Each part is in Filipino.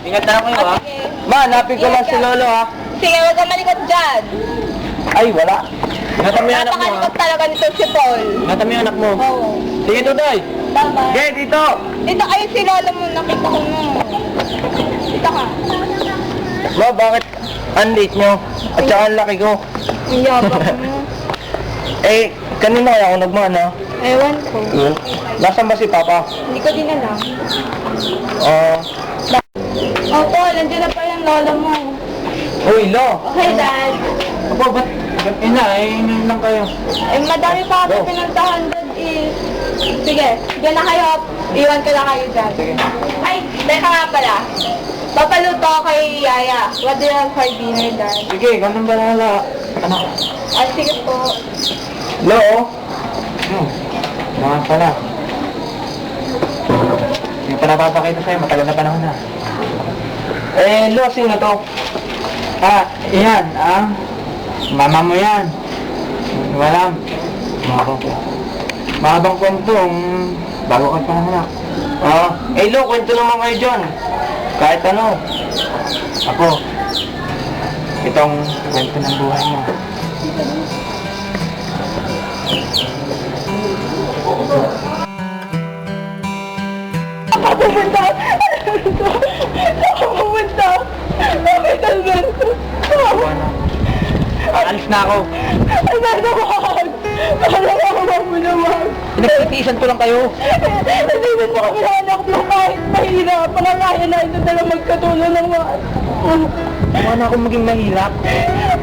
Ingat na ako yun, ha? Ma, hanapin ko lang si Lolo, ha? Sige, huwag kang malikot dyan. Ay, wala. Ingatan mo yung anak mo, ha? Napakalikot talaga nito si Paul. Ingatan mo yung anak mo. Oo. Sige, Tutoy. Tama. Sige, dito. Dito, ayun si Lolo mo. Nakita ko mo. Dito ka. Ma, bakit ang late nyo? At saka ang laki ko. Ang yabang mo. Eh, kanina kaya ako nagmana. Ewan ko. Nasaan ba si Papa? Hindi ko din alam. Oh, Paul, nandiyan na pa yung Lolo mo. Uy, Lo. Okay, Dad. Apo, ba't? Ina, inom lang kayo. Eh, madami pa ako pinuntahan, Dad, eh. Sige, diyan na kayo. Iwan ko na kayo dyan. Sige. Ay, teka nga pala. Papaluto ako kay Yaya. What do you have for dinner, Dad? Sige, ganun ba nala? Anak. Ah, sige po. Lo, mga pala. Hindi pa napapakita sa'yo, matagal na panahon na. Eh, Lo, sino to? Ah, yan, mama mo yan. Wala. Mahabang kwento, bago ka pa nanganak. Eh, Lo, kwento naman kayo dyan. Kahit ano. Ako, itong kwento ng buhay mo. Pupunta! Pupunta! Bakit Alberto? Alis na ako. Alberto, wag! Wag mo naman! Pinagtitiisan ko lang kayo. Nasinan mo kami ng anak mo kahit mahirap. Pangangaya na ito na magkatulong ng mga... Huwag na akong maging mahirap.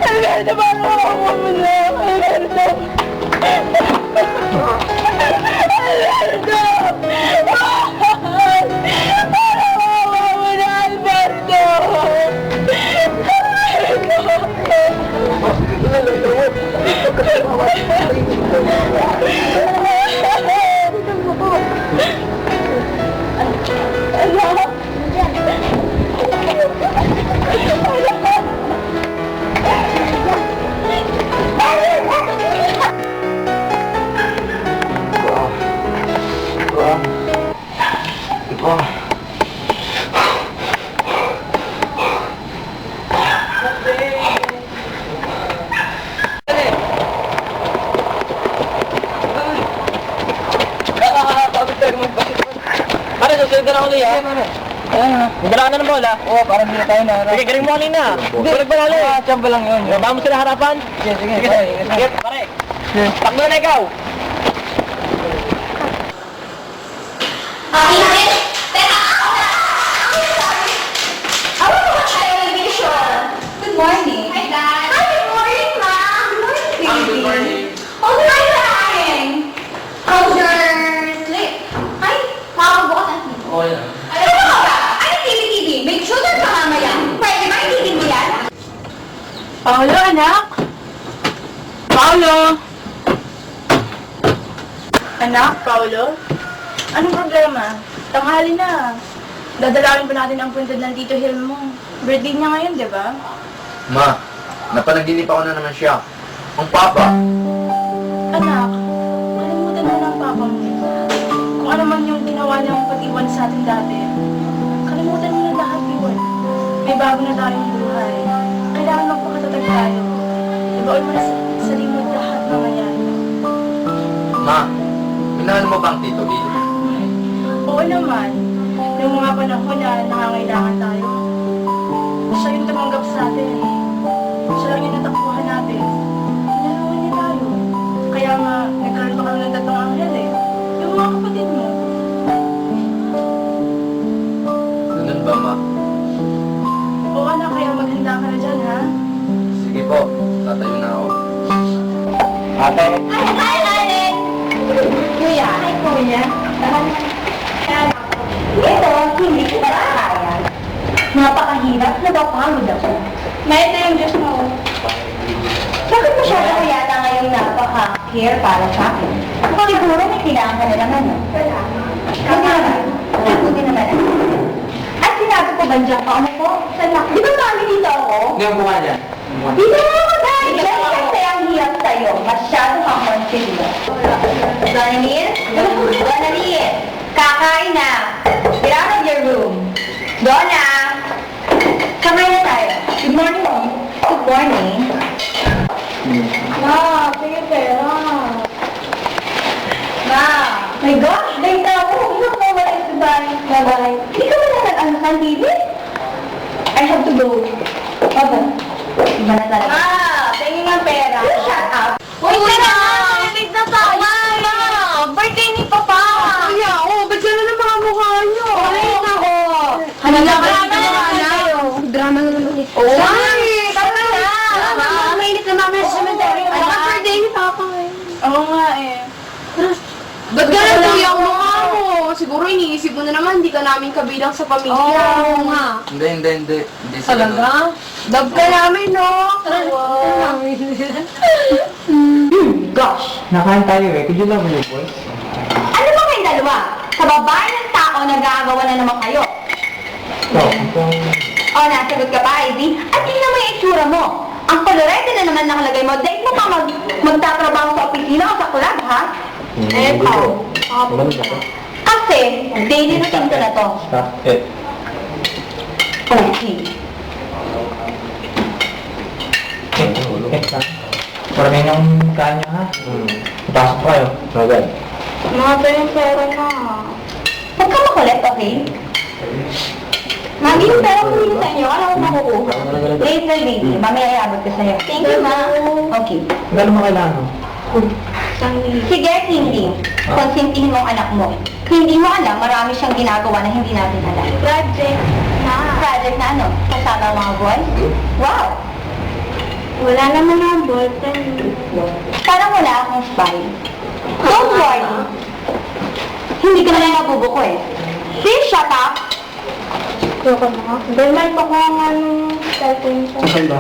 Alberto, parang ako mo na! Alberto! Alberto! Para susunod na ako ulit, ha? Magdala ka na ng bola? Oo, parang hindi na tayo na. Sige, galing mo kanina. Balik ba lalo? Tsamba lang yun. Baka mo sila harapan? Sige. Sige, pare. Takbo na ikaw. Teka! Ako na ba tayo nag-vision? Good morning. Hi, Dad. Hi, good morning, Mom. Good morning, baby. Good morning. Oh, hi, Ryan. How's your sleep? Hi, makakabukas ang TV. Oo, yan. Ano ba ba? Ano TV? May children ka mamaya. Pwede ba itigil mo yan? Paolo, anak? Paolo? Anak, Paolo? Anong problema? Tanghali na. Dadalawin pa natin ang puntod ng Tito Hill mo. Birthday niya ngayon, di ba? Ma, napanaginip ako na naman siya. Ang papa. Anak, alam mo bago na tayong buhay. Kailangan magpakatatag tayo. Ibaon mo na sa limot lahat ng nangyari. Ma, minahal mo bang Tito Bill? Oo naman. Noong mga panahon na nangangailangan tayo, siya yung tumanggap sa atin. Siya lang yung natakbuhan natin. Nalaman niya tayo. Kaya nga, nagkaroon pa kami ng tatlong anghel eh. Yung mga kapatid mo. Ganun ba, Ma? Oo anak, kaya maghanda ka na dyan ha. Sige po, tatayo na ako. Ate, Hi, Allen! Kuya. Hi, Kuya. Ito, hindi ko kaya. Napakahirap, napapagod ako. May ito yung Diyos mo. Bakit masyado ko yata ngayong napaka-care para sa akin? Siguro may kailangan ka na naman, no? Wala. Hindi naman. At sinabi ko ba dyan ka, ano ko? Di ba mami dito ako? Hindi ang buka dyan. Dito ako dahil kasi ang hirap sa'yo. Masyado kang consider. Donalyn? Donalyn! Kakain na! Get out of your room! Donna! Kamay na tayo. Good morning, Mom. Good morning. Ma, sige pera. Ma! My gosh! Dahil na ako. Hindi ko wala sa bahay. Bye-bye. Hindi ka ba nag-almusal, baby? I have to go. Opo. Iba na talaga. Ma, tingin ng pera. Shut up! Uy, na! Bibig na tayo! Ma! Birthday ni Papa! Kaya, ba't gano'n ang mga mukha niyo? Ay, nako! Ano na ba? Drama na naman eh. Oo. Sorry! Tama na! Mainit na mamaya sa cemetery. Ano ka birthday ni Papa ngayon? Oo nga eh. Ba't ganun kuya ang mukha mo? Siguro iniisip mo na naman, hindi ka namin kabilang sa pamilya. Oo nga. Hindi. Hindi sila nun. Talaga? Love ka namin, no? Gosh! nakain tayo eh. Could you love me, boy? Ano ba kayong dalawa? Sa babae ng tao, nag-aagawa na naman kayo. O, nasagot ka pa, Ivy? At tingnan mo yung itsura mo. Ang kolorete na naman nakalagay mo. Dahil mo pa magtatrabaho sa opisina o sa club, ha? Eh, Pao. Kasi, daily routine ko na to. Stop it. Okay. Parang yung kain niya ha? Pasok ko kayo. Agad. Mga pa yung pera na. Huwag ka makulit, okay? Mami, yung pera ko dito sa inyo. Alam ko makukuha. Later, baby. Mamaya iabot ko sa'yo. Thank you, ma. Okay. Gano'n mo kailangan? Sige, hindi. Konsintihin mo ang anak mo. Hindi mo alam, marami siyang ginagawa na hindi natin alam. Project na. Project na ano? Kasama ang mga boys? Wow! Wala naman ang ballpen. Parang wala akong spy. Don't worry. Hindi ka na lang mabubuko eh. Please shut up! Yoko na. Dahil may pakuha nga ng cellphone ko. Saan ba?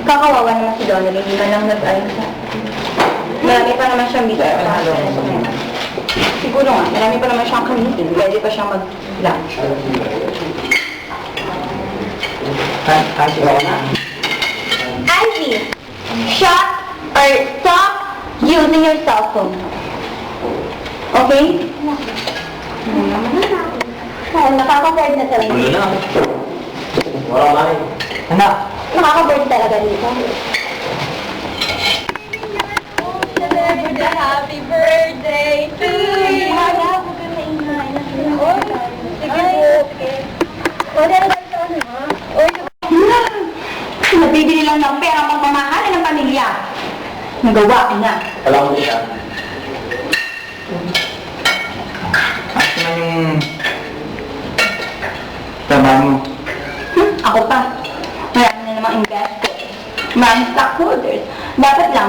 Kakawawa naman si Donald, hindi man lang nag-ayos sa marami pa naman siyang bisa sa siguro nga, marami pa naman siyang kamitin. Pwede pa siyang mag-lunch. Kasi ako na. Ivy, shut or stop using your cell phone. Okay? Nakaka-board na talaga. Ulo na. Wala ka rin. Anak! Nakaka-board talaga dito. Happy birthday to you! Nabibili lang ng pera pang mamahalin ng pamilya. Nagawa ko na. Alam mo siya. Ano naman yung trabaho mo? Ako pa. Marami na namang investor. Maraming stockholders. Dapat lang